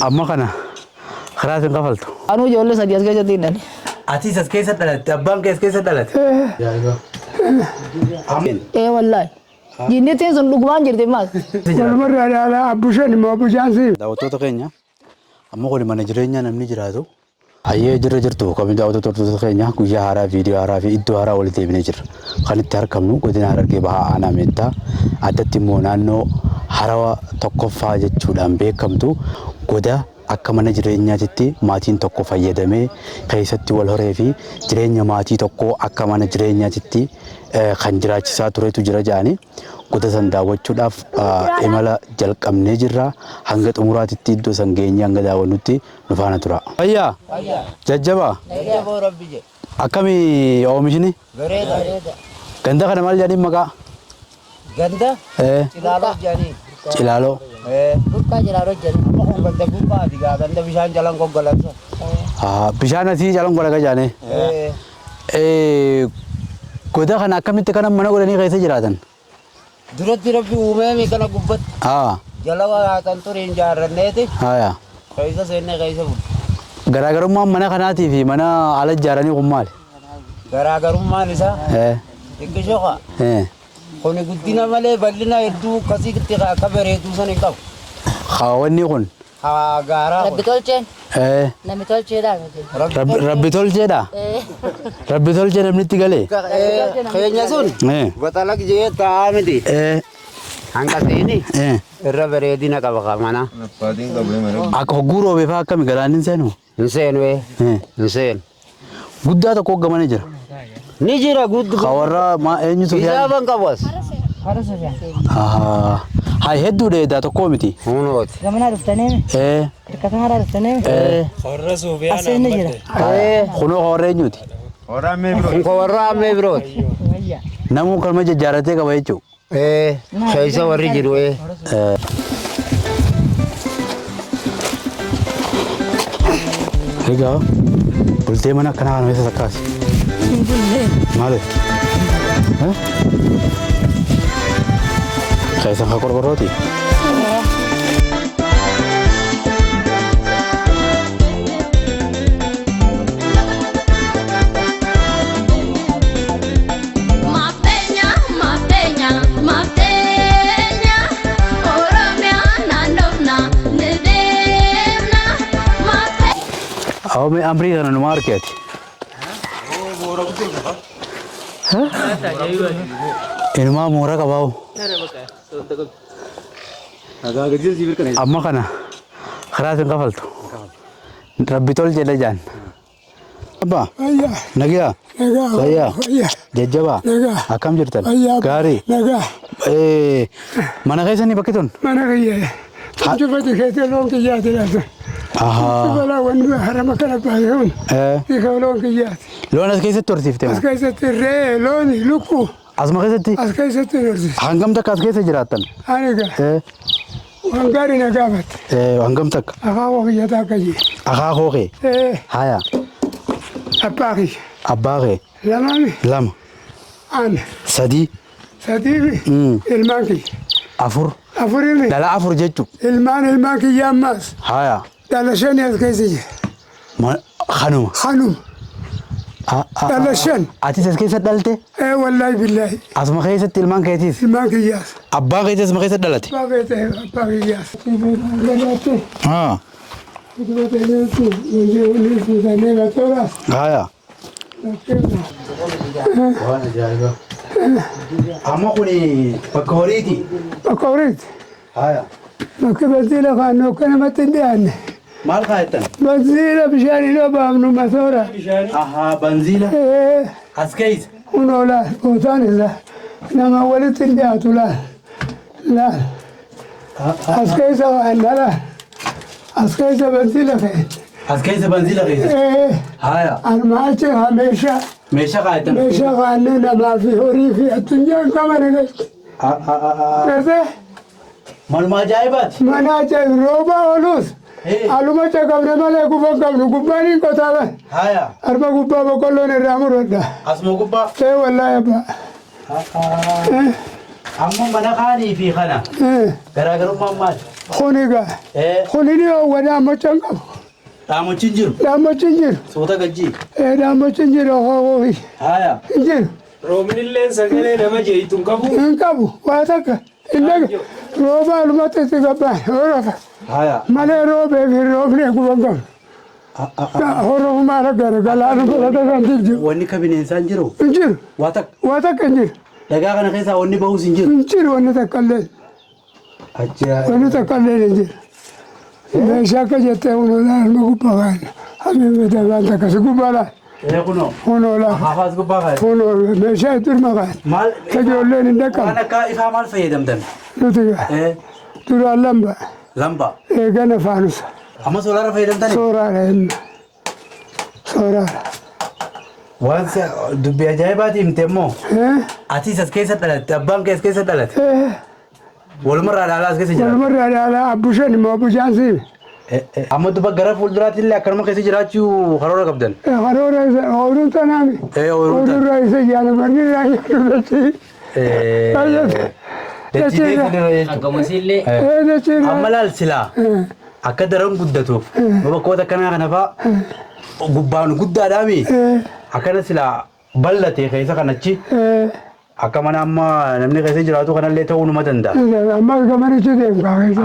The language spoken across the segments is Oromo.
Amma kana karaa sin kafaltu. Anu ijoollee sadii as keessatti hin dhalle. Ati as keessa dhalatte abbaan kee as keessa dhalate. Wallaahi. Jinnittiin sun dhugumaan jirti maal? Walumarraa dhaalaa abbushan immoo abbushaan si. Daawwattoota keenya amma kun mana jireenyaa namni jiraatu. Hayyee jirra jirtu kamii daawwattoota keenya guyyaa haaraa viidiyoo haaraa fi iddoo haaraa walitti deebinee jirra. Kan itti argamnu godina Harargee Bahaa Aanaa Meettaa addatti immoo naannoo Harawa tokkoffaa jechuudhaan beekamtu goda akka mana jireenyaatti maatiin tokko fayyadamee keessatti wal horee fi jireenya maatii tokko akka mana jireenyaatti kan jiraachisaa turetu jira jaanii goda san daawwachuudhaaf imala jalqabnee jirra hanga xumuraatitti iddoo san geenye hanga daawwannutti nu faana tura. Ayyaa jajjabaa akkamii oomishni ganda kana maal jedhanii maqaa ganda cilaaloo jedhanii cilaaloo burqaa cilaaloo jedhanii amma kun ganda burqaa digaa ganda bishaan jalan goggolansa bishaan asii jalan golaga jaane goda kana akkamitti kana mana godhanii keessa jiraatan duratti rabbi uumee kana gubbat jala waraatan turiin jaarranneeti keessa seenne keessa bulu garaagarummaan mana kanaatii fi mana ala ijaaranii kun maali? Garaagarummaan isaa xiqqishoqa kuni guddina malee bal'ina hedduu akkasitti akka bareedu san hin qabu. Wanni kun gaaraa Rabbi tolcheen namni tolcheedha. Rabbi tolcheedha. Rabbi tolchee namni itti galee keenya sun baxalaq jee taa'aa miti hanga seeni irra bareedina qaba mana akka hogguu roobee fa'aa akkami galaan hin seenu? hin seenu hin seenu guddaa tokko hoggamanii jira. ni jira guddaa kawarra eenyutu isaaban qabas hai hedduu dheedaa tokko miti. Hunooti. Gamana dhuftanii hirkatan haadha dhuftanii Horra suufiyaan aseenni jira. Kunoo horra eenyuti? Warra ammee birooti. Namuu kalma jajjaaratee qaba jechuudha. Keessa warri jiru Egaa bultee mana akkanaa kana keessa sakkaasi. Maali? Keessa haa qorqorrooti. Awalnya Amri kan anu market. Ini mah murah kabau. Amma kana kharasin kafal tu. Rabbi tol jela jan. Apa? Nagia. Saya. Jajaba. Akam jirtan. Gari. Mana kaya ni pakitun? Mana kaya? Coba dikasih long kijat lah. Kepala wan haram makan apa pun. Dikau long kijat. Loan as kaisa tortif tema. As kaisa terre loan luku. As ma kaisa ti? As kaisa terre. Hangam tak as kaisa jiratan. Anega. Wangari nagabat. Hangam tak. Akau kijat akaji. Akau ke? Haya. Apagi. Abare. Lama ni. Lama. An. Sadi. Sadi. Ilmaki. Afur. Afur ini. Dala afur jechu. Ilmaki yamas. Haya. Dala shani as kaisa. Khanum. Khanum. Dala shan. Ati as kaisa dalte? Wallahi billahi. As ma kaisa tilman kaitis. Ilmaki yas. Abba kaisa as ma kaisa dalate. Apagi yas. Haya. Amma kuni pakoriti. Pakoriti. Haya. Makabazila kanu kana matindiane. Mal kaitan. Banzila bishani lo bamnu masora. Aha, banzila. Askais. Unola kotaniza. Nama walitindiatu la. La. Askaisa wa andala. Askaisa banzila kain. Askais banzila kaisa. Haya. Almaache hamesha. Mesha kaitan. Mesha kanu nama fi hori fi atunja kama naga. Kase? Maluma jaibat. Mana cai roba olus. Aluma cai kamne male kuba kamnu kubani kotaba. Haya. Arba kuba bokolo ne ramuroda. Asmo kubba. Wallahi ba. Amma mana khani fi khana. Garagarum mammal. Khoniga. Khonini wada macam. Dhamochiin jiru. Dhamochiin jiru. Soota gajjii. Dhamochiin jiru hoofi. Haya. Jiru. Roobnillee sagalee nama jeeyituun qabu. Hin qabu waa takka. Innaga rooba alumatti itti gabbaan horofa. Haya. Malee roobee fi roobni guban qabu. Horofumaa dhaggaara galaana godhata kan jiru. Wanni ka bineensaan jiru. Hin jiru. Waa takka. Waa takka hin jiru. Dhagaa kana keessaa wanni bahus hin jiru. Hin jiru wanni takka illee. Wanni takka illee hin jiru. Meeshaa akka jettee kunuunaan ilma gubbaa kan habibi dagaan takka si gubbaa laal. Kunoo. Kunoo laal. Hafaas gubbaa kan. Kunoo meeshaa durma kan. Maal. Tajoolleen hin dhaqqabu. Waan akka ifaa maal fayyadamtan? Nuti duraan lamba. Lamba. Eegana faanusa. Amma soolaara fayyadamtani? Sooraadha inni. Sooraadha. Waan dubbii ajaa'ibaati himte immoo. Ati as keessa dhalatte abbaan kee as keessa dhalatte. Walumarraa dhaalaa as keessa jiraatu. Walumarraa dhaalaa abbushan immoo abbushaan siime. Amma duba gara fuulduraatti illee akkanuma keessa jiraachuu karoora qabdan. Karoora isa ooyiruu tanaami. Ooyiruu isa jaalamarri irraa nyaatu dachii. Dachii jechuudha. Amma laal silaa akka daran guddatuuf bakkoota akkanaa kana fa'aa gubbaan guddaadhaami akkana silaa bal'ate keessa kanachi akka mana amma namni keessa jiraatu kanallee ta'uu numa danda'a. Amma gamanichi deemu kaa keessa.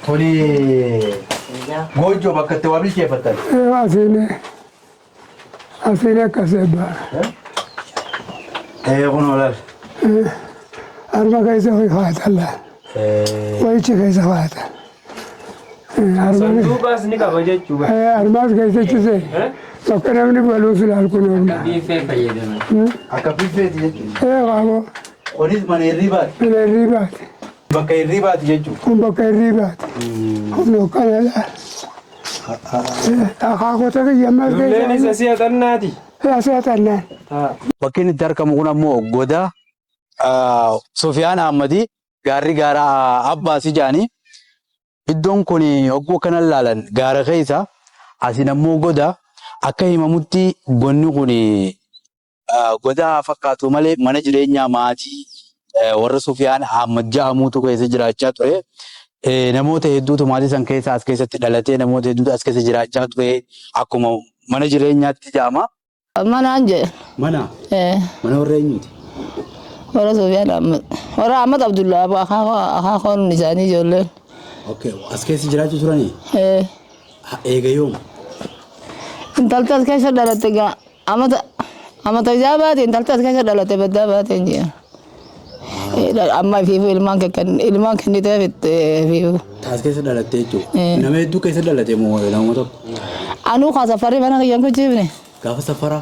Toli goojjoo bakka itti waa bilcheeffattan. Asiin akkas eebbaa. Kunoo laal. Harma keessa ho'i faatan laal. Wayichi keessa faatan. Sanduuqaas ni qaba jechuudha. Harmaas keessatti see. Bakka namni baluuf ilaal kunuun. Biifee fayyadaman. Akka biifeeti jechuudha. Qaaboo. Kunis mana hirribaati. Mana hirribaati. Bakka hirribaati jechuudha. Kun bakka hirribaati. Humnoo kana laal. Akaakota kiyyamas keessa. Lulleen isa si'a xannaati. Si'a xannaan. Bakki inni itti argamu kun ammoo goda Sufiyaan Ahmadii gaarri gaara Abbaas Ijaanii. Iddoon kun hogguu kana ilaalan gaara keessa asiin ammoo goda akka himamutti gonni kun goda fakkaatu malee mana jireenyaa maatii warra Sufiyaan Ahmad jedhamuutu keessa jiraachaa ture. Namoota hedduutu maatii san keessa as keessatti dhalatee namoota hedduutu as keessa jiraachaa ture akkuma mana jireenyaatti jedhama. Manaan jedhe. Mana? Mana warra eenyuuti? Warra Sufiyaan Ahmad. Warra Ahmad Abdullaa akaakoon isaanii ijoolleen. As keessa jiraachuu turanii? Eega yoom? Intalli as keessa dhalatte gaa amata ijaa baate intalli as keessa dhalatte baddaa baate hin jiran. Amma fiifu ilmaan kennitee fiifu. As keessa dhalatte jechuudha. Nama hedduu keessa dhalate moo nama tokko? Anuu kaa safarri mana kiyyan kuchifne. Gaafa safaraa?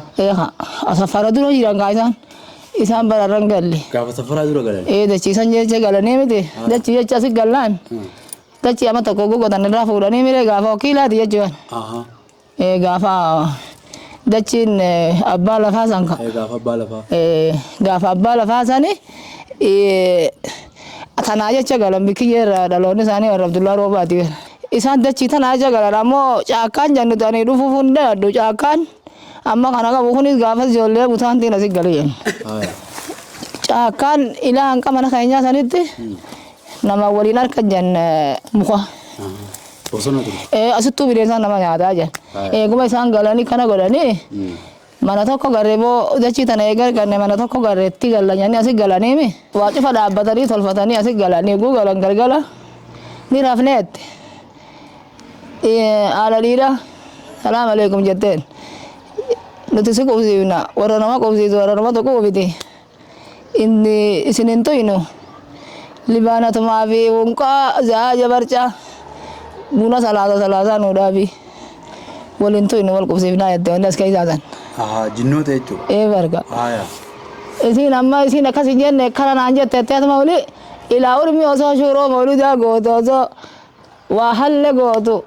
Safara dura jiran kaa isaan bararran galle. Gaafa safaraa dura galan? Dachiisan jecha galanii miti. Dachii jecha asi gallaan. Dachii amma tokko gogotan irraa fuudhanii mire gaafa wakiilaati jechuudha. Gaafa dachiin abbaa lafaa san ka. Gaafa abbaa lafaa. Gaafa abbaa lafaa sani tanaa jecha galan bikiyyeerra dhaloonni isaanii warra Abdullaa Roobaati. Isaan dachii tanaa jecha galan ammoo caakkaan jannutanii dhufuuf hunda addu caakkaan amma kana qabu kunis gaafa ijoollee butaantiin asi galee. Caakkaan ilaa hanqa mana keenyaa sanitti nama waliin harka jan muka. Asittuu bineensaan nama nyaataa jiran. Eeguma isaan galanii kana godhanii mana tokko garee boo dachii tana eegar ganne mana tokko gareetti galanii asi galanii waa cufa dhaabbatanii tolfatanii asi galanii guugalan galgala ni rafneetti. Alaliidha salaam aleekum jetteen. Nuti si qubsiifna warra nama qubsiisu warra nama tokko qubiti. Inni isin hin tuynu. Libaanatumaa fi unqaa zaaja barcaa buna salaasa nuudhaafi waliin tuynu wal qubsiifnaa jettee wanni as keessaasan. Jinnoota jechuudha. Barga. Isin amma isin akkas hin jenne kana naan jette teetuma wali ilaa urmi osoo shuuroo mawludaa gootu osoo waa halle gootu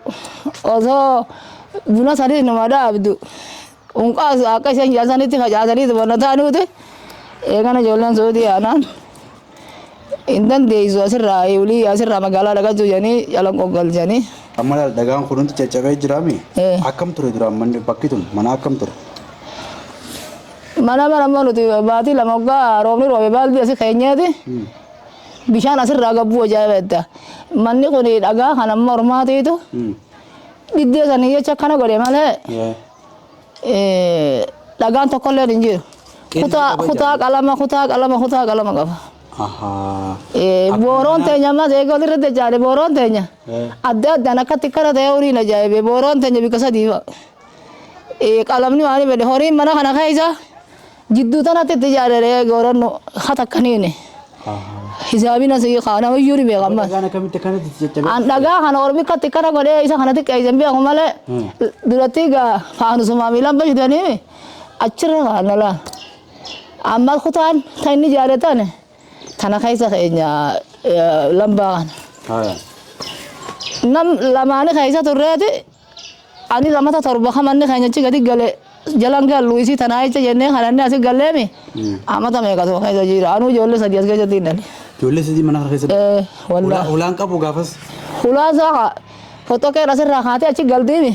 osoo buna sadii nama dhaabdu unqaas akka isheen jaasanitti facaasanii bona taanuuti eegana ijoolleen suutii aanaan hin dandeessu asirraa ulii asirraa magaalaa dhaqachuu jedhanii jalan qoggalchanii. Amma dhagaan kun hundi caccabee jiraami? Akkam ture duraan manni bakki tun mana akkam ture? Mana nuti baatii lama waggaa roobni roobe baaldi asi keenyeeti bishaan asirraa gabbuu ajaa'ibaa manni kun dhagaa kan amma ormaatiitu diddee sanii jecha akkana godhe malee dhagaan tokkollee hin jiru. Kutaa qalama qaba. Booroon teenya ammas eeguu irratti jaale booroon teenya adda addaan akkatti kana ta'e horiin ajaa'ibe booroon teenya bika sadiifa. Qalamni waan fedhe horiin mana kana keessa jidduu tanatti itti jaalaree goorannu hata akkaniini. Hisaabina si kana iyyuu ni beekama. An dhagaa kana ormi akkatti kana godhee isa kanatti qeeysan beeku malee duratti gaa faanusuma miilan bashidanii achirra kana laan. Amma kutaan kan inni jaalatan tana keessa keenya lambaa kana. Nam lamaani keessa turreeti ani lamata torba kamanni keenya achi gadi galee jalan gallu isii tanaa jecha jennee kananne asi galleemi amata meeqa tokko keessa jira anuu ijoollee sadii as keessatti hin dhalle. Ijoollee sadii mana kana keessa. Wallaahi. Ulaan qabu gaafas. Ulaan saa fotookee asirraa kaatee achi galtiimi.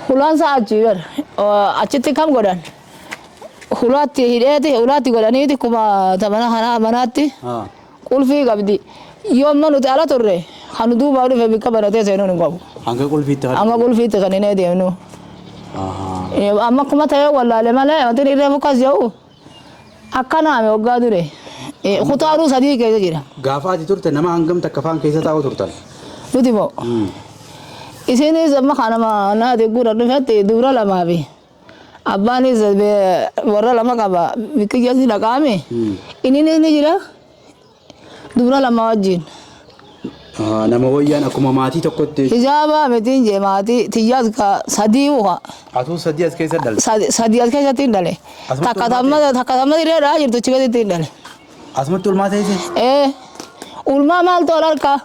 Ulaan saa achi bar achitti kam godhan. Ulaatti hidheeti ulaatti godhaniiti kuma tamana kana manaatti qulfii qabdi yoo nuti ala turre kan duuba dhufe bikka baratee seenuu hin qabu. Hanga qulfiitti kan inni deemnu. Amma kuma ta'ee wallaalee malee wanti irree bukkas jedhu akkanaame waggaa dure kutaanuu sadii keessa jira. Gaafa ati turte nama hangam takka faan keessa taa'u turtan? Nuti moo isinis amma kanama naati gura dhufetti dubra lamaa fi abbaanis warra lama qaba biqiyyatti dhaqaame inni ni jira dubra lama wajjin. Nama wayyaan akkuma maatii tokkotti. Hijaaba mitiin jee maatii tiyyaas ka sadii uha. Atuu sadii as keessa dhalte. Sadii as keessatti hin dhale. Takka tamma hiriiraa jirtu chigatti hin dhale. Asumatti ulmaa ta'e? Ulmaa maal tola harka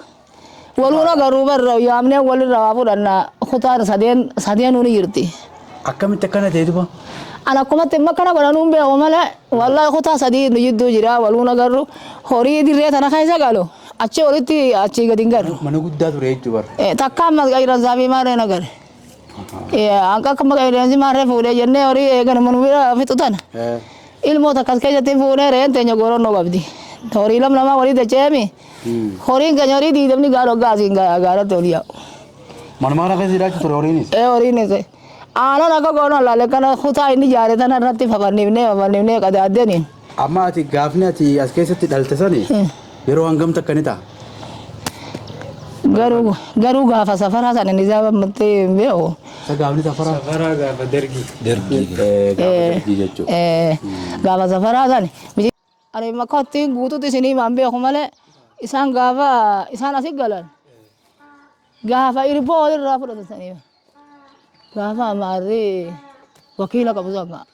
waluun agaruu barra yaamnee walirra waa fudhannaa kutaan sadeen uni jirti. Akkamitti akkana ta'e duba? Ana akkumatti amma kana godhanuun beeku malee wallaahi kutaa sadii nu jidduu jira waluun agarru horii dirree tana keessa galu. Achi olitti achi gadi hin galu. Mana guddaa ture jechuudha. Takka ammas qeyraan saafii maarreen agare. Akka akkuma qeyreensi maarree fuudhee jennee horii eegan manumira fixutan. Ilmoo takkas keessatti fuudhee reen teenya goronnoo qabdi. Horii lama walii dacheemi. Horiin keenya horii diidamni gaadho gaasiin gaadhotti olii yaa'u. Manumaa keessa jiraachuu ture horiinis? Horiinis. Aanaan akka goonoo laalee kana kutaa inni jaare tana irratti fafannifnee qadaaddeeniin. Amma ati gaafni ati as keessatti dhalte sani yeroo hangam takka ni ta'a? Garuu gaafa safaraa sana ni zaabamtee hin beeku. Gaafni safaraa? Safaraa gaafa dargii. Dargii jechuudha. Gaafa safaraa sana. Ani makkatti guutuutti isinii maan beeku malee isaan gaafa isaan asii galan gaafa irboo walirraa fudhatatanii gaafa maarree wakiila qabu sangaa.